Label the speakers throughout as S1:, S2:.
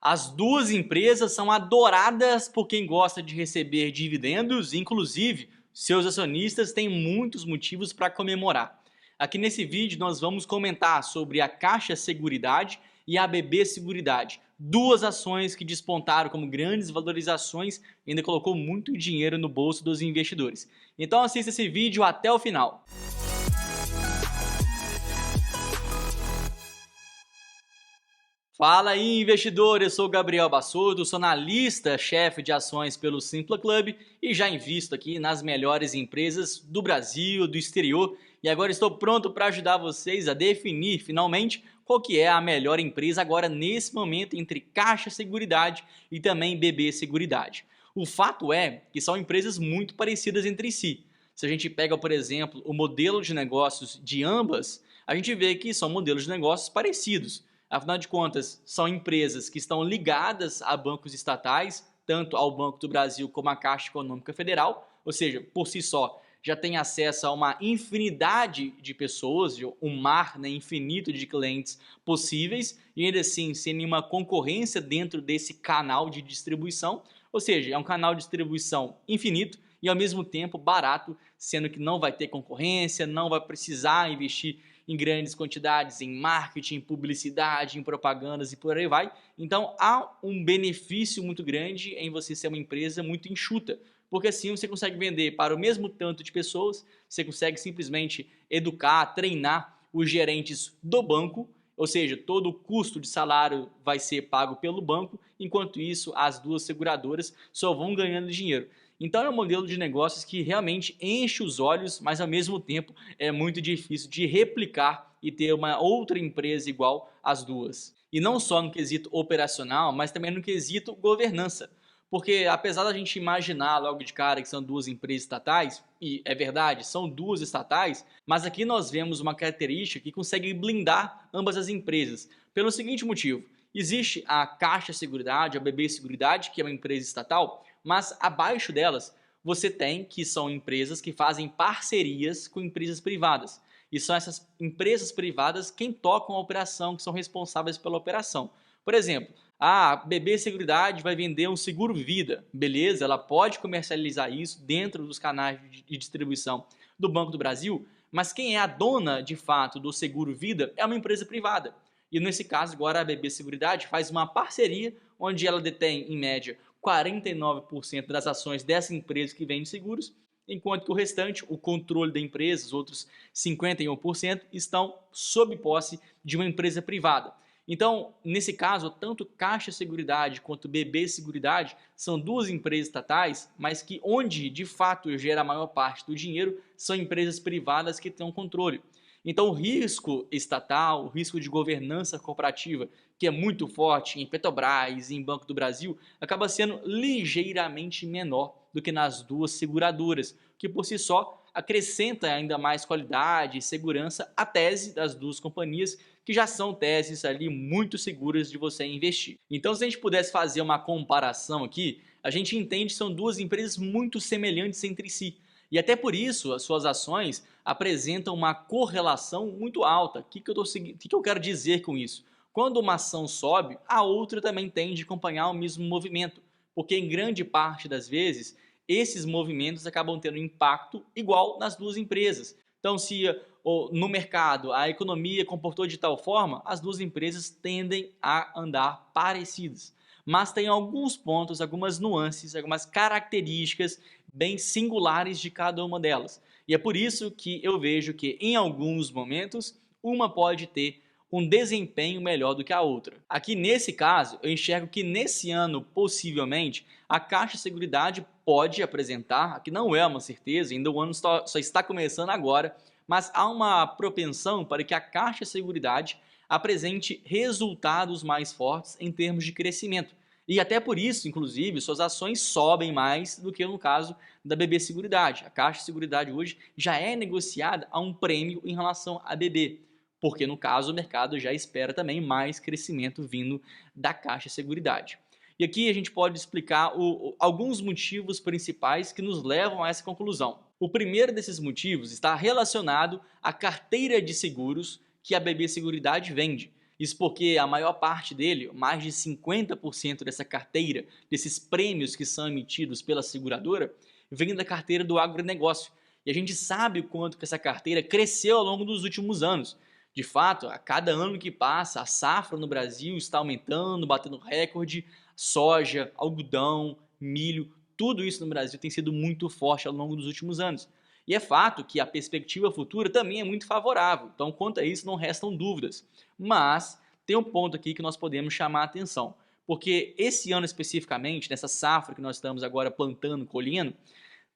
S1: As duas empresas são adoradas por quem gosta de receber dividendos, inclusive seus acionistas têm muitos motivos para comemorar. Aqui nesse vídeo nós vamos comentar sobre a Caixa Seguridade e a BB Seguridade, duas ações que despontaram como grandes valorizações e ainda colocou muito dinheiro no bolso dos investidores. Então assista esse vídeo até o final. Fala aí, investidor! Eu sou o Gabriel Bassotto, sou analista-chefe de ações pelo Simpla Club e já invisto aqui nas melhores empresas do Brasil, do exterior, e agora estou pronto para ajudar vocês a definir finalmente qual que é a melhor empresa agora nesse momento entre Caixa Seguridade e também BB Seguridade. O fato é que são empresas muito parecidas entre si. Se a gente pega, por exemplo, o modelo de negócios de ambas, a gente vê que são modelos de negócios parecidos. Afinal de contas, são empresas que estão ligadas a bancos estatais, tanto ao Banco do Brasil como à Caixa Econômica Federal, ou seja, por si só, já tem acesso a uma infinidade de pessoas, um mar, né, infinito de clientes possíveis, e ainda assim, sem nenhuma concorrência dentro desse canal de distribuição, ou seja, é um canal de distribuição infinito e ao mesmo tempo barato, sendo que não vai ter concorrência, não vai precisar investir em grandes quantidades, em marketing, publicidade, em propagandas e por aí vai. Então há um benefício muito grande em você ser uma empresa muito enxuta, porque assim você consegue vender para o mesmo tanto de pessoas, você consegue simplesmente educar, treinar os gerentes do banco, ou seja, todo o custo de salário vai ser pago pelo banco, enquanto isso as duas seguradoras só vão ganhando dinheiro. Então é um modelo de negócios que realmente enche os olhos, mas ao mesmo tempo é muito difícil de replicar e ter uma outra empresa igual às duas. E não só no quesito operacional, mas também no quesito governança. Porque apesar da gente imaginar logo de cara que são duas empresas estatais, e é verdade, são duas estatais, mas aqui nós vemos uma característica que consegue blindar ambas as empresas. Pelo seguinte motivo, existe a Caixa Seguridade, a BB Seguridade, que é uma empresa estatal, mas abaixo delas você tem que são empresas que fazem parcerias com empresas privadas. E são essas empresas privadas quem tocam a operação, que são responsáveis pela operação. Por exemplo, a BB Seguridade vai vender um seguro vida, beleza? Ela pode comercializar isso dentro dos canais de distribuição do Banco do Brasil, mas quem é a dona de fato do seguro vida é uma empresa privada. E nesse caso agora a BB Seguridade faz uma parceria onde ela detém em média 49% das ações dessa empresa que vende seguros, enquanto que o restante, o controle da empresa, os outros 51%, estão sob posse de uma empresa privada. Então, nesse caso, tanto Caixa Seguridade quanto BB Seguridade são duas empresas estatais, mas que onde de fato gera a maior parte do dinheiro são empresas privadas que têm um controle. Então o risco estatal, o risco de governança corporativa, que é muito forte em Petrobras e em Banco do Brasil, acaba sendo ligeiramente menor do que nas duas seguradoras, que por si só acrescenta ainda mais qualidade e segurança à tese das duas companhias, que já são teses ali muito seguras de você investir. Então, se a gente pudesse fazer uma comparação aqui, a gente entende que são duas empresas muito semelhantes entre si. E até por isso as suas ações apresentam uma correlação muito alta. O que eu quero dizer com isso? Quando uma ação sobe, a outra também tende a acompanhar o mesmo movimento, porque em grande parte das vezes esses movimentos acabam tendo impacto igual nas duas empresas. Então, se no mercado a economia comportou de tal forma, as duas empresas tendem a andar parecidas. Mas tem alguns pontos, algumas nuances, algumas características bem singulares de cada uma delas. E é por isso que eu vejo que em alguns momentos uma pode ter um desempenho melhor do que a outra. Aqui nesse caso, eu enxergo que nesse ano, possivelmente, a Caixa Seguridade pode apresentar, aqui não é uma certeza, ainda o ano só está começando agora, mas há uma propensão para que a Caixa Seguridade apresente resultados mais fortes em termos de crescimento. E até por isso, inclusive, suas ações sobem mais do que no caso da BB Seguridade. A Caixa Seguridade hoje já é negociada a um prêmio em relação à BB, porque no caso o mercado já espera também mais crescimento vindo da Caixa Seguridade. E aqui a gente pode explicar alguns motivos principais que nos levam a essa conclusão. O primeiro desses motivos está relacionado à carteira de seguros que a BB Seguridade vende. Isso porque a maior parte dele, mais de 50% dessa carteira, desses prêmios que são emitidos pela seguradora, vem da carteira do agronegócio. E a gente sabe o quanto que essa carteira cresceu ao longo dos últimos anos. De fato, a cada ano que passa, a safra no Brasil está aumentando, batendo recorde. Soja, algodão, milho, tudo isso no Brasil tem sido muito forte ao longo dos últimos anos. E é fato que a perspectiva futura também é muito favorável. Então, quanto a isso, não restam dúvidas. Mas tem um ponto aqui que nós podemos chamar a atenção. Porque esse ano especificamente, nessa safra que nós estamos agora plantando, colhendo,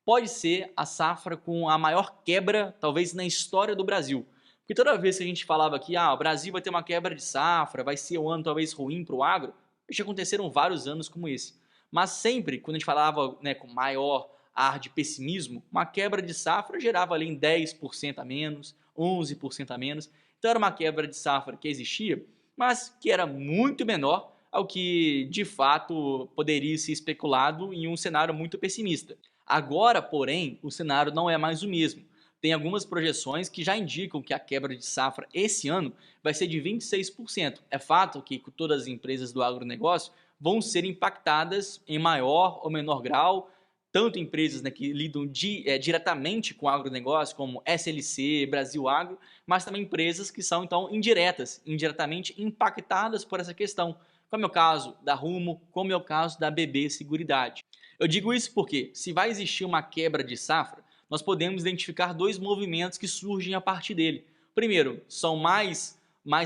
S1: pode ser a safra com a maior quebra, talvez, na história do Brasil. Porque toda vez que a gente falava que o Brasil vai ter uma quebra de safra, vai ser um ano talvez ruim para o agro, já aconteceram vários anos como esse. Mas sempre, quando a gente falava, né, com maior ar de pessimismo, uma quebra de safra gerava ali em 10% a menos, 11% a menos. Então era uma quebra de safra que existia, mas que era muito menor ao que de fato poderia ser especulado em um cenário muito pessimista. Agora, porém, o cenário não é mais o mesmo. Tem algumas projeções que já indicam que a quebra de safra esse ano vai ser de 26%. É fato que todas as empresas do agronegócio vão ser impactadas em maior ou menor grau, tanto empresas, né, que lidam diretamente com o agronegócio, como SLC, Brasil Agro, mas também empresas que são, então, indiretamente impactadas por essa questão, como é o caso da Rumo, como é o caso da BB Seguridade. Eu digo isso porque, se vai existir uma quebra de safra, nós podemos identificar dois movimentos que surgem a partir dele. Primeiro, são mais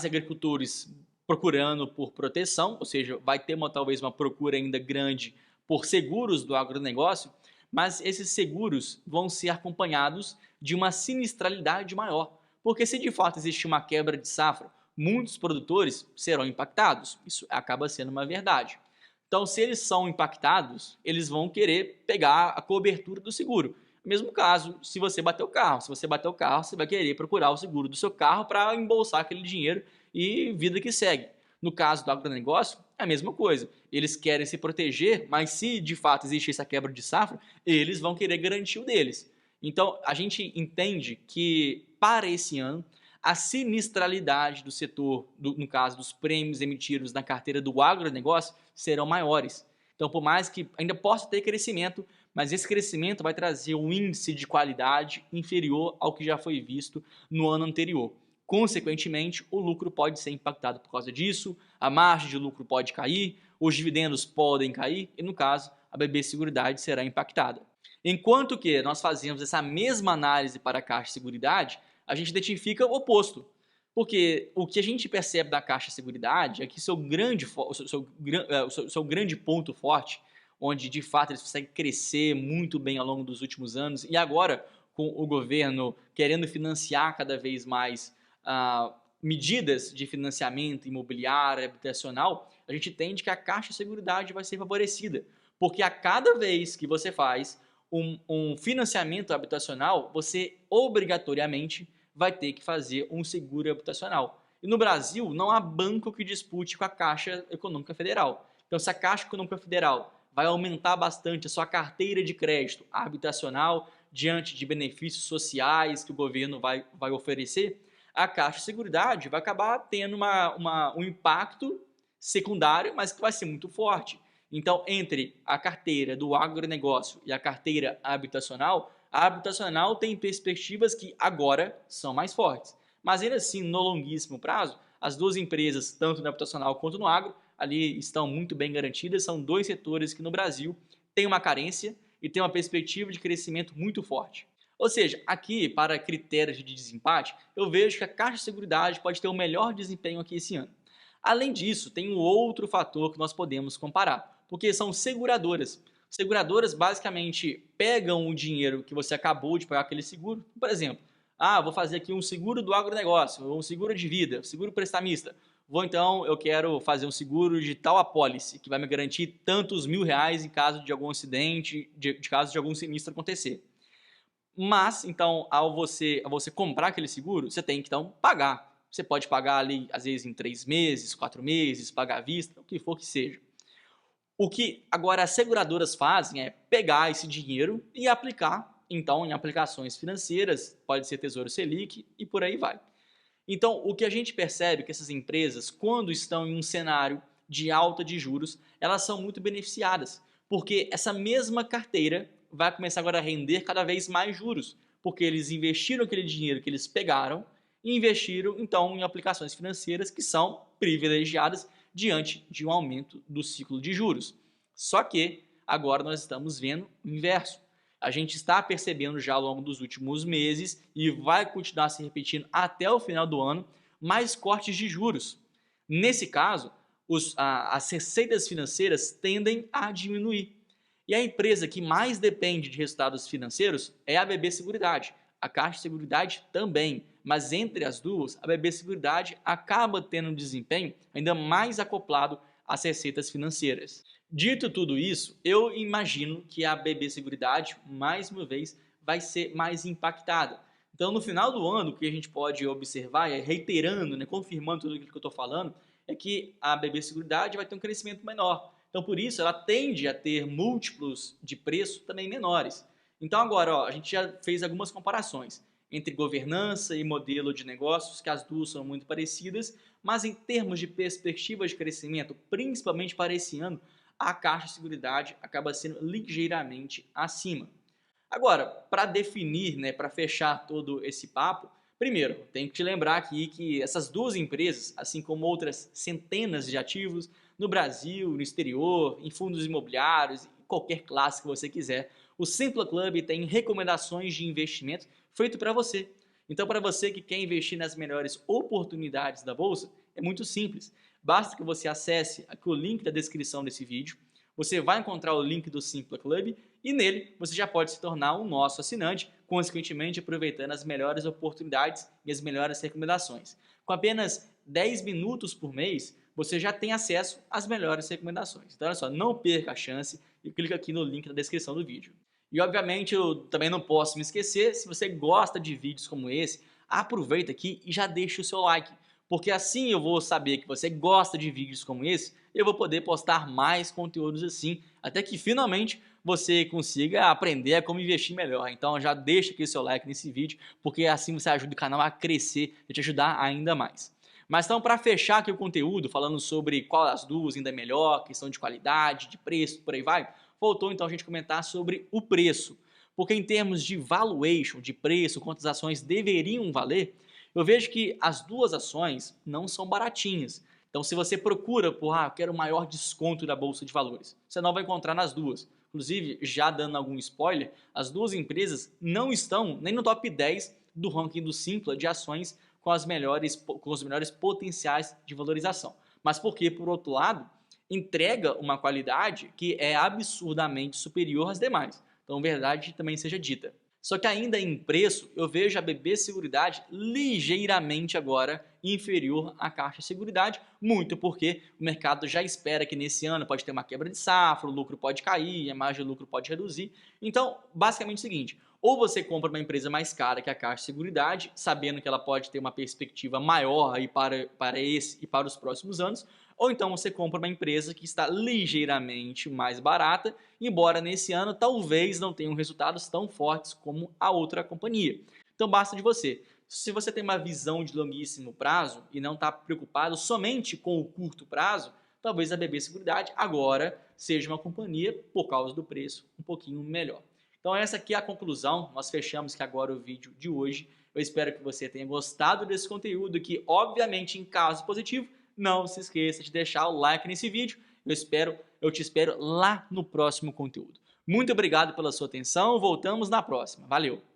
S1: agricultores procurando por proteção, ou seja, vai ter talvez uma procura ainda grande por seguros do agronegócio, mas esses seguros vão ser acompanhados de uma sinistralidade maior, porque se de fato existir uma quebra de safra, muitos produtores serão impactados, isso acaba sendo uma verdade. Então, se eles são impactados, eles vão querer pegar a cobertura do seguro. Mesmo caso, se você bater o carro. Se você bater o carro, você vai querer procurar o seguro do seu carro para embolsar aquele dinheiro e vida que segue. No caso do agronegócio, é a mesma coisa. Eles querem se proteger, mas se de fato existe essa quebra de safra, eles vão querer garantir o deles. Então, a gente entende que para esse ano, a sinistralidade do setor, no caso dos prêmios emitidos na carteira do agronegócio, serão maiores. Então, por mais que ainda possa ter crescimento, mas esse crescimento vai trazer um índice de qualidade inferior ao que já foi visto no ano anterior. Consequentemente, o lucro pode ser impactado por causa disso, a margem de lucro pode cair, os dividendos podem cair e, no caso, a BB Seguridade será impactada. Enquanto que nós fazemos essa mesma análise para a Caixa Seguridade, a gente identifica o oposto. Porque o que a gente percebe da Caixa Seguridade é que seu grande ponto forte, onde de fato eles conseguem crescer muito bem ao longo dos últimos anos, e agora com o governo querendo financiar cada vez mais medidas de financiamento imobiliário, habitacional, a gente entende que a Caixa Seguridade vai ser favorecida. Porque a cada vez que você faz um financiamento habitacional, você obrigatoriamente vai ter que fazer um seguro habitacional. E no Brasil, não há banco que dispute com a Caixa Econômica Federal. Então, se a Caixa Econômica Federal vai aumentar bastante a sua carteira de crédito habitacional diante de benefícios sociais que o governo vai oferecer, a Caixa Seguridade vai acabar tendo um impacto secundário, mas que vai ser muito forte. Então, entre a carteira do agronegócio e a carteira habitacional, a habitacional tem perspectivas que agora são mais fortes. Mas ainda assim, no longuíssimo prazo, as duas empresas, tanto no habitacional quanto no agro, ali estão muito bem garantidas. São dois setores que no Brasil têm uma carência e têm uma perspectiva de crescimento muito forte. Ou seja, aqui, para critérios de desempate, eu vejo que a Caixa de Seguridade pode ter o melhor desempenho aqui esse ano. Além disso, tem um outro fator que nós podemos comparar, porque são seguradoras. Seguradoras basicamente pegam o dinheiro que você acabou de pagar aquele seguro, por exemplo, vou fazer aqui um seguro do agronegócio, um seguro de vida, um seguro prestamista. Eu quero fazer um seguro de tal apólice, que vai me garantir tantos R$ 1.000 em caso de algum acidente, de caso de algum sinistro acontecer. Mas, então, ao você comprar aquele seguro, você tem que, então, pagar. Você pode pagar ali, às vezes, em 3 meses, 4 meses, pagar à vista, o que for que seja. O que agora as seguradoras fazem é pegar esse dinheiro e aplicar, então, em aplicações financeiras, pode ser Tesouro Selic e por aí vai. Então, o que a gente percebe é que essas empresas, quando estão em um cenário de alta de juros, elas são muito beneficiadas, porque essa mesma carteira vai começar agora a render cada vez mais juros, porque eles investiram aquele dinheiro que eles pegaram e investiram então em aplicações financeiras que são privilegiadas diante de um aumento do ciclo de juros. Só que agora nós estamos vendo o inverso. A gente está percebendo já ao longo dos últimos meses e vai continuar se repetindo até o final do ano mais cortes de juros. Nesse caso, as receitas financeiras tendem a diminuir. E a empresa que mais depende de resultados financeiros é a BB Seguridade. A Caixa de Seguridade também, mas entre as duas, a BB Seguridade acaba tendo um desempenho ainda mais acoplado às receitas financeiras. Dito tudo isso, eu imagino que a BB Seguridade, mais uma vez, vai ser mais impactada. Então, no final do ano, o que a gente pode observar, reiterando, confirmando tudo aquilo que eu estou falando, é que a BB Seguridade vai ter um crescimento menor. Então, por isso, ela tende a ter múltiplos de preço também menores. Então, agora, a gente já fez algumas comparações entre governança e modelo de negócios, que as duas são muito parecidas, mas em termos de perspectivas de crescimento, principalmente para esse ano, a Caixa de Seguridade acaba sendo ligeiramente acima. Agora, para definir, para fechar todo esse papo, primeiro, tenho que te lembrar aqui que essas duas empresas, assim como outras centenas de ativos no Brasil, no exterior, em fundos imobiliários, em qualquer classe que você quiser, o Simpla Club tem recomendações de investimento feito para você. Então, para você que quer investir nas melhores oportunidades da bolsa, é muito simples. Basta que você acesse aqui o link da descrição desse vídeo. Você vai encontrar o link do Simpla Club e nele você já pode se tornar um nosso assinante, consequentemente aproveitando as melhores oportunidades e as melhores recomendações. Com apenas 10 minutos por mês, você já tem acesso às melhores recomendações. Então, olha só, não perca a chance e clica aqui no link da descrição do vídeo. E, obviamente, eu também não posso me esquecer, se você gosta de vídeos como esse, aproveita aqui e já deixa o seu like, porque assim eu vou saber que você gosta de vídeos como esse, e eu vou poder postar mais conteúdos assim, até que finalmente você consiga aprender a como investir melhor. Então já deixa aqui o seu like nesse vídeo, porque assim você ajuda o canal a crescer e te ajudar ainda mais. Mas então, para fechar aqui o conteúdo, falando sobre qual das duas ainda é melhor, questão de qualidade, de preço, por aí vai, voltou então a gente comentar sobre o preço. Porque em termos de valuation, de preço, quantas ações deveriam valer, eu vejo que as duas ações não são baratinhas. Então, se você procura por, eu quero o maior desconto da Bolsa de Valores, você não vai encontrar nas duas. Inclusive, já dando algum spoiler, as duas empresas não estão nem no top 10 do ranking do Simpla de ações com os melhores potenciais de valorização. Mas porque, por outro lado, entrega uma qualidade que é absurdamente superior às demais. Então, verdade também seja dita. Só que ainda em preço, eu vejo a BB Seguridade ligeiramente agora inferior à Caixa Seguridade, muito porque o mercado já espera que nesse ano pode ter uma quebra de safra, o lucro pode cair, a margem de lucro pode reduzir. Então, basicamente é o seguinte, ou você compra uma empresa mais cara que a Caixa Seguridade, sabendo que ela pode ter uma perspectiva maior aí para esse e para os próximos anos, ou então você compra uma empresa que está ligeiramente mais barata, embora nesse ano talvez não tenham resultados tão fortes como a outra companhia. Então basta de você. Se você tem uma visão de longuíssimo prazo e não está preocupado somente com o curto prazo, talvez a BB Seguridade agora seja uma companhia, por causa do preço, um pouquinho melhor. Então essa aqui é a conclusão, nós fechamos aqui agora o vídeo de hoje. Eu espero que você tenha gostado desse conteúdo que, obviamente, em caso positivo, não se esqueça de deixar o like nesse vídeo. Eu te espero lá no próximo conteúdo. Muito obrigado pela sua atenção, voltamos na próxima. Valeu!